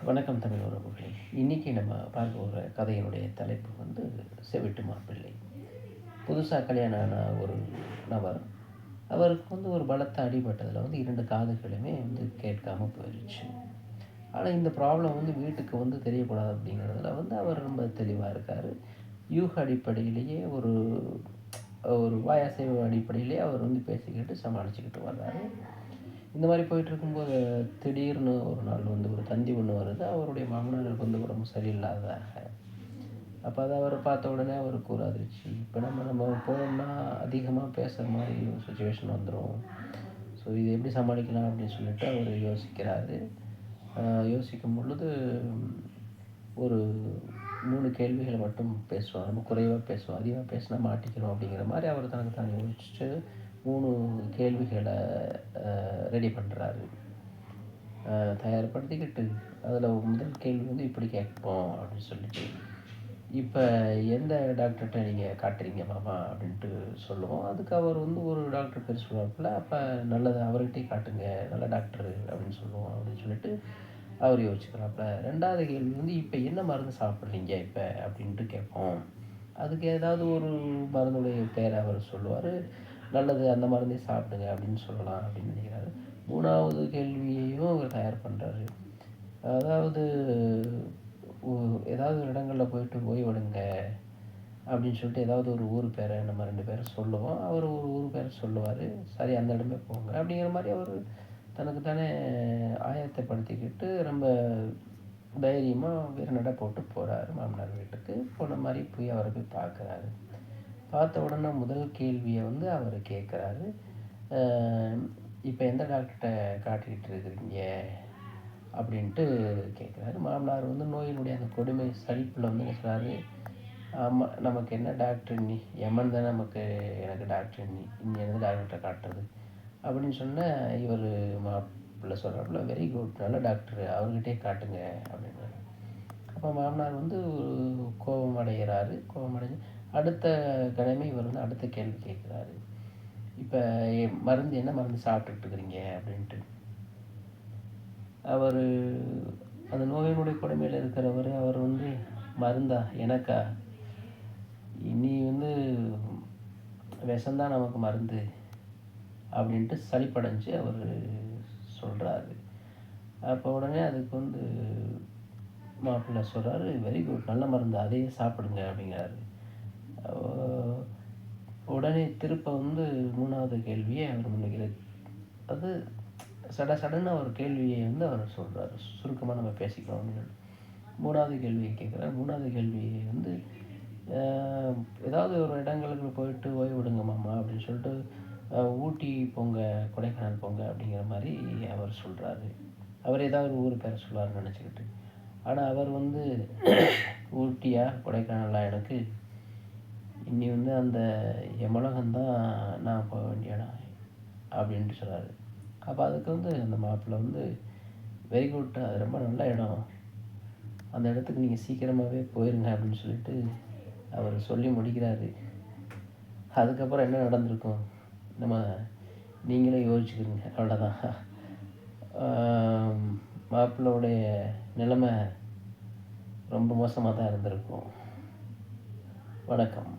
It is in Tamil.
வணக்கம் தமிழ் உறவுகளே. இன்னைக்கு நம்ம பார்க்க போகிற கதையினுடைய தலைப்பு செவிட்டு மாப்பிள்ளை. புதுசாக கல்யாணம் ஆன ஒரு நபர். அவருக்கு ஒரு பலத்த அடிபட்டதில் 2 காதுகளுமே கேட்காம போயிடுச்சு. ஆனால் இந்த ப்ராப்ளம் வீட்டுக்கு தெரியக்கூடாது அப்படிங்கிறதுல அவர் ரொம்ப தெளிவாக இருக்கார். யூக அடிப்படையிலேயே ஒரு ஒரு வாயசைவு அடிப்படையிலேயே அவர் பேசிக்கிட்டு சமாளிச்சுக்கிட்டு வர்றாரு. இந்த மாதிரி போயிட்டுருக்கும்போது திடீர்னு ஒரு நாள் ஒரு தந்தி ஒன்று வருது. அவருடைய மாமனாருக்கு உடம்பு சரியில்லாததாக. அப்போ அதை அவர் பார்த்த உடனே அவருக்கு ஒரு அதிர்ச்சி. இப்போ நம்ம போனோம்னா அதிகமாக பேசுகிற மாதிரி ஒரு சுச்சுவேஷன் வந்துடும். ஸோ இது எப்படி சமாளிக்கலாம் அப்படின்னு சொல்லிட்டு அவர் யோசிக்கிறாரு. யோசிக்கும் பொழுது ஒரு 3 கேள்விகளை மட்டும் பேசுவோம். நம்ம குறைவாக பேசுவோம், அதிகமாக பேசினா மாட்டிக்கிறோம் அப்படிங்கிற மாதிரி அவர் தனக்கு தான் யோசிச்சுட்டு 3 கேள்விகளை ரெடி பண்ணுறாரு. தயார்படுத்திக்கிட்டு அதில் முதல் கேள்வி இப்படி கேட்போம் அப்படின்னு சொல்லிட்டு, இப்போ எந்த டாக்டர்கிட்ட நீங்கள் காட்டுறீங்க மாமா அப்படின்ட்டு சொல்லுவோம். அதுக்கு அவர் ஒரு டாக்டர் பேர் சொல்லுவாப்புல. அப்போ நல்லது, அவர்கிட்டயே காட்டுங்க, நல்ல டாக்டரு அப்படின்னு சொல்லுவோம் அப்படின்னு சொல்லிட்டு அவர் யோசிச்சுக்கிறாப்புல. 2வது கேள்வி இப்போ என்ன மருந்து சாப்பிட்றீங்க இப்போ அப்படின்ட்டு கேட்போம். அதுக்கு ஏதாவது ஒரு மருந்துடைய பேரை அவர் சொல்லுவார். நல்லது, அந்த மருந்தே சாப்பிடுங்க அப்படின்னு சொல்லலாம் அப்படின்னு நினைக்கிறாரு. 3வது கேள்வியையும் அவர் தயார் பண்ணுறாரு. அதாவது ஏதாவது இடங்களில் போயிட்டு ஓய்வெடுங்க அப்படின்னு சொல்லிட்டு ஏதாவது ஒரு ஊர் பேரை நம்ம 2 பேரும் சொல்லுவோம். அவர் ஒரு ஊர் பேரை சொல்லுவார். சரி, அந்த இடமே போங்க அப்படிங்கிற மாதிரி அவர் தனக்கு தானே ஆயத்தப்படுத்திக்கிட்டு ரொம்ப தைரியமாக வீரநடை போட்டு போகிறாரு மாமனார் வீட்டுக்கு. போன மாதிரி போய் அவரை போய் பார்க்குறாரு. பார்த்த உடனே முதல் கேள்வியை அவர் கேட்குறாரு. இப்போ எந்த டாக்டர்கிட்ட காட்டிக்கிட்டு இருக்கிறீங்க அப்படின்ட்டு கேட்குறாரு. மாமனார் நோயினுடைய அந்த கொடுமை சலிப்பில் சொல்கிறாரு, ஆமாம், நமக்கு என்ன டாக்டர், நீ எமன் தான் எனக்கு டாக்டர், நீ எந்த டாக்டர்கிட்ட காட்டுறது அப்படின்னு சொன்ன இவர் மாப்பிள்ளை சொல்கிறாப்புல, வெரி குட், நல்ல டாக்டரு, அவர்கிட்டே காட்டுங்க அப்படின்னு. அப்போ மாமனார் கோபம் அடைகிறாரு. கோபம் அடைஞ்சு அடுத்த கணமே இவர் அடுத்த கேள்வி கேட்குறாரு. இப்போ மருந்து என்ன மருந்து சாப்பிட்டுருக்குறீங்க அப்படின்ட்டு. அவர் அந்த நோயினுடைய கொடுமையில் இருக்கிறவர் அவர் மருந்தா எனக்கா, இனி விஷம்தான் நமக்கு மருந்து அப்படின்ட்டு சலிப்படைஞ்சு அவர் சொல்கிறாரு. அப்போ உடனே அதுக்கு மாப்பிள்ளை சொல்கிறாரு, வெரி குட், நல்ல மருந்து, அதையே சாப்பிடுங்க அப்படிங்கிறாரு. உடனே திருப்ப 3வது கேள்வியை அவர் முன்வைக்கிறார். அது சடன்னு ஒரு கேள்வியை அவர் சொல்கிறார். சுருக்கமாக நம்ம பேசிக்கிறோம் அப்படின்னு. 3வது கேள்வியை கேட்குறாரு. 3வது கேள்வியை ஏதாவது ஒரு இடங்களுக்கு போயிட்டு ஓய்விடுங்க மாமா அப்படின்னு சொல்லிட்டு ஊட்டி போங்க, கொடைக்கானல் போங்க அப்படிங்கிற மாதிரி அவர் சொல்கிறாரு. அவர் ஏதாவது ஒரு ஊர் பேரை சொல்லுவார்னு நினச்சிக்கிட்டு. ஆனால் அவர் ஊட்டியா கொடைக்கானலா, எனக்கு இன்னி அந்த யமலகம்தான் நான் போக வேண்டிய இடம் அப்படின்ட்டு சொல்கிறாரு. அப்போ அதுக்கு அந்த மாப்பிள்ளை வெரி குட், அது ரொம்ப நல்ல இடம், அந்த இடத்துக்கு நீங்கள் சீக்கிரமாகவே போயிருங்க அப்படின்னு சொல்லிட்டு அவர் சொல்லி முடிக்கிறாரு. அதுக்கப்புறம் என்ன நடந்திருக்கும் நம்ம நீங்களே யோசிச்சுக்கிறீங்க. அவ்வளோதான். மாப்பிள்ளையுடைய நிலைமை ரொம்ப மோசமாக தான் இருந்திருக்கும். வணக்கம்.